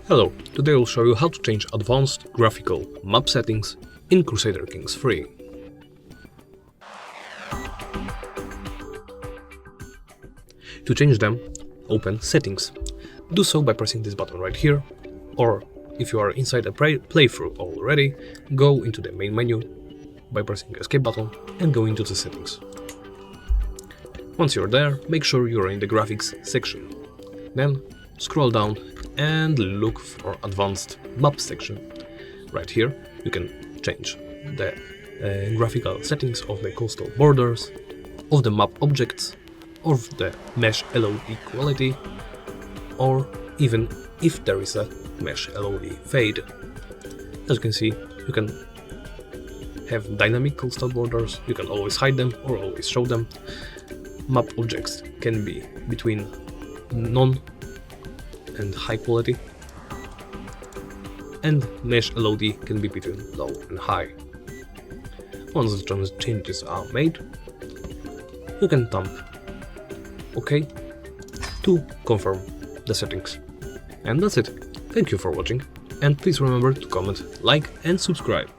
Hello, today I'll show you how to change advanced graphical map settings in Crusader Kings III. To change them, open Settings. Do so by pressing this button right here, or if you are inside a playthrough already, go into the main menu by pressing the Escape button and go into the Settings. Once you're there, make sure you're in the Graphics section. Then scroll down and look for Advanced Map section. Right here you can change the graphical settings of the coastal borders, of the map objects, of the mesh LOD quality, or even if there is a mesh LOD fade. As you can see, you can have dynamic coastal borders, you can always hide them or always show them. Map objects can be between non and high quality, and mesh LOD can be between low and high. Once the changes are made, you can thumb OK to confirm the settings. And that's it. Thank you for watching, and please remember to comment, like and subscribe.